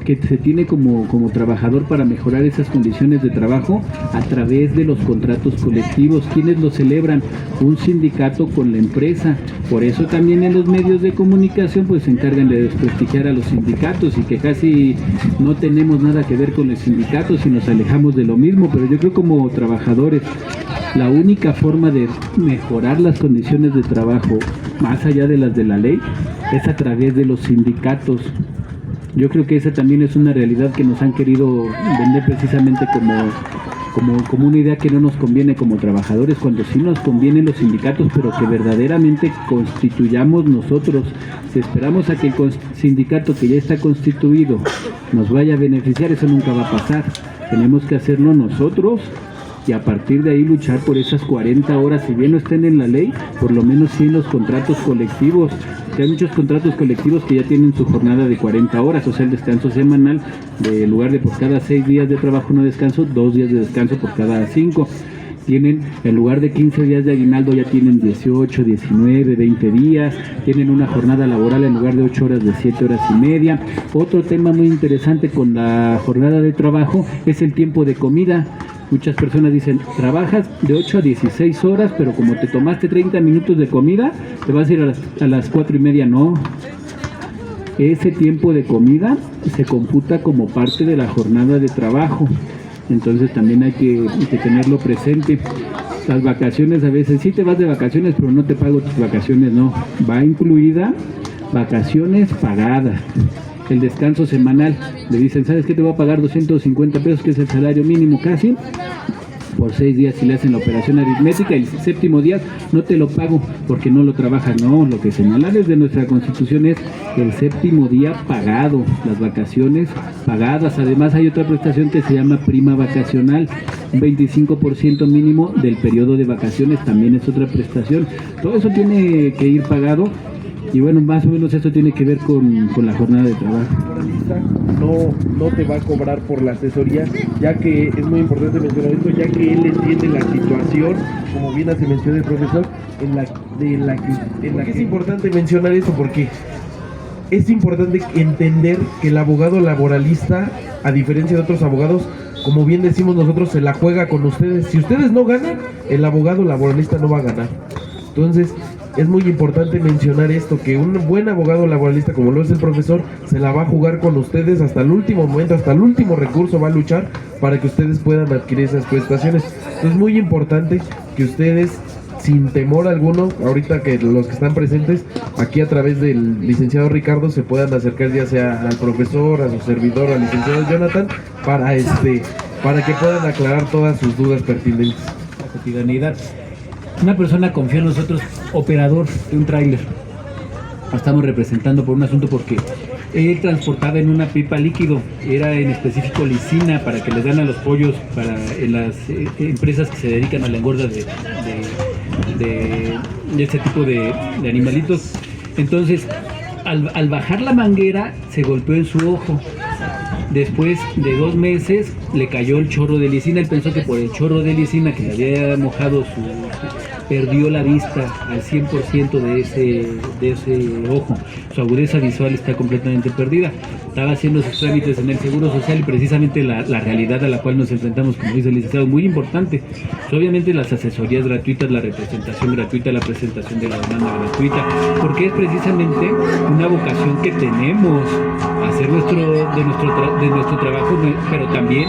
que se tiene como trabajador para mejorar esas condiciones de trabajo? A través de los contratos colectivos. ¿Quiénes lo celebran? Un sindicato con la empresa. Por eso también en los medios de comunicación pues se encargan de desprestigiar a los sindicatos, y que casi no tenemos nada que ver con los sindicatos y nos alejamos de lo mismo. Pero yo creo, como trabajadores, la única forma de mejorar las condiciones de trabajo, más allá de las de la ley, es a través de los sindicatos. Yo creo que esa también es una realidad que nos han querido vender precisamente como una idea que no nos conviene como trabajadores, cuando sí nos convienen los sindicatos, pero que verdaderamente constituyamos nosotros. Si esperamos a que el sindicato que ya está constituido nos vaya a beneficiar, eso nunca va a pasar. Tenemos que hacerlo nosotros, y a partir de ahí luchar por esas 40 horas, si bien no estén en la ley, por lo menos sí en los contratos colectivos, que hay muchos contratos colectivos que ya tienen su jornada de 40 horas, o sea, el descanso semanal, de en lugar de por cada 6 días de trabajo no descanso, 2 días de descanso por cada 5. Tienen, en lugar de 15 días de aguinaldo, ya tienen 18, 19, 20 días, tienen una jornada laboral en lugar de 8 horas, de 7 horas y media. Otro tema muy interesante con la jornada de trabajo es el tiempo de comida. Muchas personas dicen, trabajas de 8 a 16 horas, pero como te tomaste 30 minutos de comida, te vas a ir a las 4:30. No. Ese tiempo de comida se computa como parte de la jornada de trabajo. Entonces también hay que tenerlo presente. Las vacaciones, a veces sí te vas de vacaciones, pero no te pago tus vacaciones, no. Va incluida vacaciones pagadas. El descanso semanal, le dicen, ¿sabes qué? Te voy a pagar 250 pesos, que es el salario mínimo casi, por 6 días si le hacen la operación aritmética, y el 7º día no te lo pago porque no lo trabajas. No, lo que señala desde nuestra Constitución es el 7º día pagado, las vacaciones pagadas. Además hay otra prestación que se llama prima vacacional, un 25% mínimo del periodo de vacaciones, también es otra prestación. Todo eso tiene que ir pagado. Y bueno, más o menos esto tiene que ver con la jornada de trabajo. No te va a cobrar por la asesoría, ya que es muy importante mencionar esto, ya que él entiende la situación, como bien hace mención el profesor, en la que es importante mencionar esto, porque es importante entender que el abogado laboralista, a diferencia de otros abogados, como bien decimos nosotros, se la juega con ustedes. Si ustedes no ganan, el abogado laboralista no va a ganar. Entonces, es muy importante mencionar esto, que un buen abogado laboralista, como lo es el profesor, se la va a jugar con ustedes hasta el último momento, hasta el último recurso va a luchar para que ustedes puedan adquirir esas prestaciones. Entonces, es muy importante que ustedes, sin temor alguno, ahorita que los que están presentes aquí a través del licenciado Ricardo, se puedan acercar ya sea al profesor, a su servidor, al licenciado Jonathan, para que puedan aclarar todas sus dudas pertinentes. La cotidianidad. Una persona confió en nosotros, operador de un tráiler. Lo estamos representando por un asunto porque él transportaba en una pipa líquido, era en específico lisina, para que les dan a los pollos en las empresas que se dedican a la engorda de este tipo de animalitos. Entonces, al bajar la manguera, se golpeó en su ojo. Después de 2 meses le cayó el chorro de lisina. Él pensó que por el chorro de lisina que le había mojado perdió la vista al 100% de ese ojo. Su agudeza visual está completamente perdida. Estaba haciendo sus trámites en el Seguro Social y precisamente la realidad a la cual nos enfrentamos, como dice el licenciado, muy importante. Pues obviamente las asesorías gratuitas, la representación gratuita, la presentación de la demanda gratuita, porque es precisamente una vocación que tenemos, hacer de nuestro trabajo, pero también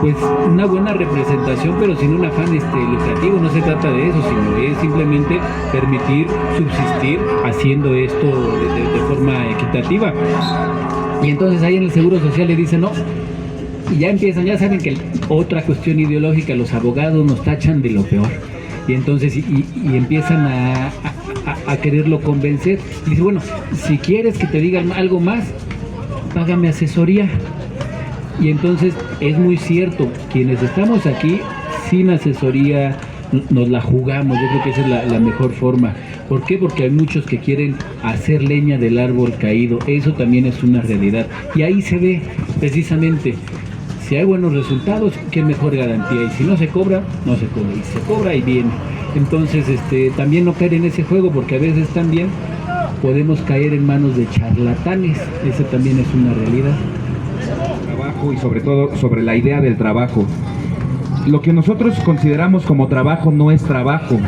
pues una buena representación, pero sin un afán lucrativo. No se trata de eso, sino es simplemente permitir subsistir haciendo esto de forma equitativa. Y entonces ahí en el Seguro Social le dicen no, y ya empiezan, ya saben que otra cuestión ideológica, los abogados nos tachan de lo peor, y entonces y empiezan a quererlo convencer. Y dice, bueno, si quieres que te digan algo más, págame asesoría. Y entonces es muy cierto, quienes estamos aquí sin asesoría nos la jugamos. Yo creo que esa es la mejor forma. ¿Por qué? Porque hay muchos que quieren hacer leña del árbol caído. Eso también es una realidad. Y ahí se ve precisamente, si hay buenos resultados, qué mejor garantía. Y si no se cobra, no se cobra. Y se cobra y viene. Entonces, también no caer en ese juego, porque a veces también podemos caer en manos de charlatanes. Esa también es una realidad. Trabajo y sobre todo sobre la idea del trabajo. Lo que nosotros consideramos como trabajo no es trabajo.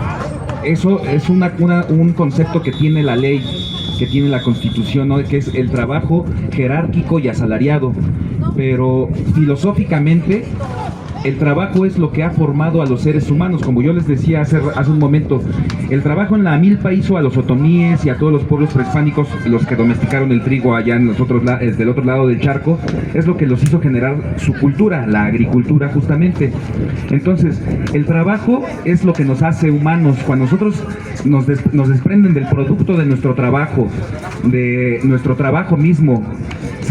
Eso es un concepto que tiene la ley, que tiene la Constitución, ¿no? Que es el trabajo jerárquico y asalariado. Pero filosóficamente, el trabajo es lo que ha formado a los seres humanos. Como yo les decía hace un momento, el trabajo en la milpa hizo a los otomíes y a todos los pueblos prehispánicos, los que domesticaron el trigo allá del otro lado del charco, es lo que los hizo generar su cultura, la agricultura justamente. Entonces, el trabajo es lo que nos hace humanos. Cuando nosotros nos desprenden del producto de nuestro trabajo mismo,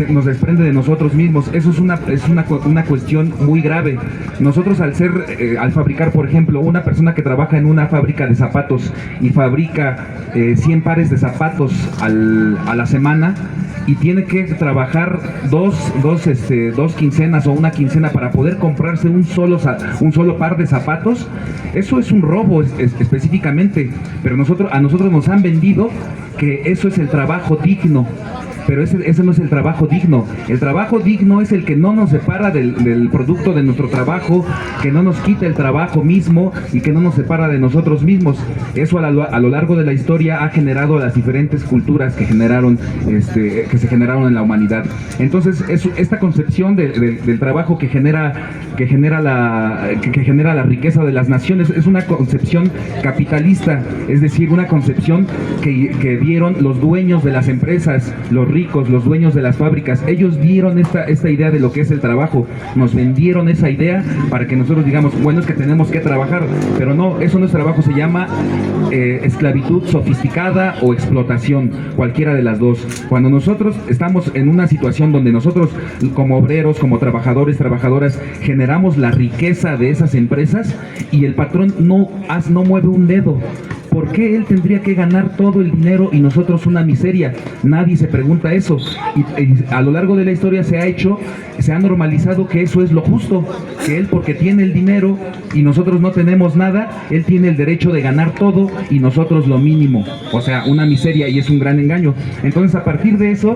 nos desprende de nosotros mismos. Eso es una cuestión muy grave. Nosotros al fabricar, por ejemplo, una persona que trabaja en una fábrica de zapatos y fabrica 100 pares de zapatos a la semana, y tiene que trabajar dos quincenas o una quincena para poder comprarse un solo par de zapatos, eso es un robo específicamente. Pero a nosotros nos han vendido que eso es el trabajo digno. Pero ese no es el trabajo digno. El trabajo digno es el que no nos separa del producto de nuestro trabajo, que no nos quita el trabajo mismo y que no nos separa de nosotros mismos. Eso a lo largo de la historia ha generado las diferentes culturas que se generaron en la humanidad. Entonces, esta concepción del trabajo que genera la riqueza de las naciones es una concepción capitalista, es decir, una concepción que dieron los dueños de las empresas, los ricos, los dueños de las fábricas. Ellos dieron esta idea de lo que es el trabajo, nos vendieron esa idea para que nosotros digamos, bueno, es que tenemos que trabajar, pero no, eso no es trabajo, se llama esclavitud sofisticada o explotación, cualquiera de las dos. Cuando nosotros estamos en una situación donde nosotros como obreros, como trabajadores, trabajadoras, generamos la riqueza de esas empresas y el patrón no mueve un dedo, ¿por qué él tendría que ganar todo el dinero y nosotros una miseria? Nadie se pregunta eso. Y a lo largo de la historia se ha normalizado que eso es lo justo, que él, porque tiene el dinero y nosotros no tenemos nada, él tiene el derecho de ganar todo y nosotros lo mínimo. O sea, una miseria, y es un gran engaño. Entonces, a partir de eso,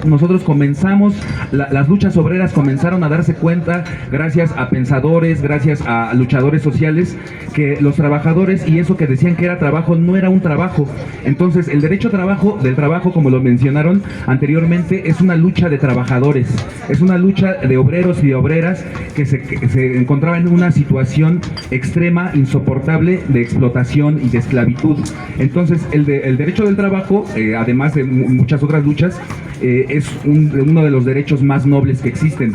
nosotros comenzamos, las luchas obreras comenzaron a darse cuenta, gracias a pensadores, gracias a luchadores sociales, que los trabajadores y eso que decían que era trabajo no era un trabajo. Entonces, el derecho del trabajo, como lo mencionaron anteriormente, es una lucha de trabajadores, es una lucha de obreros y de obreras que se encontraban en una situación extrema, insoportable de explotación y de esclavitud. Entonces, el derecho del trabajo, además de muchas otras luchas, es uno de los derechos más nobles que existen.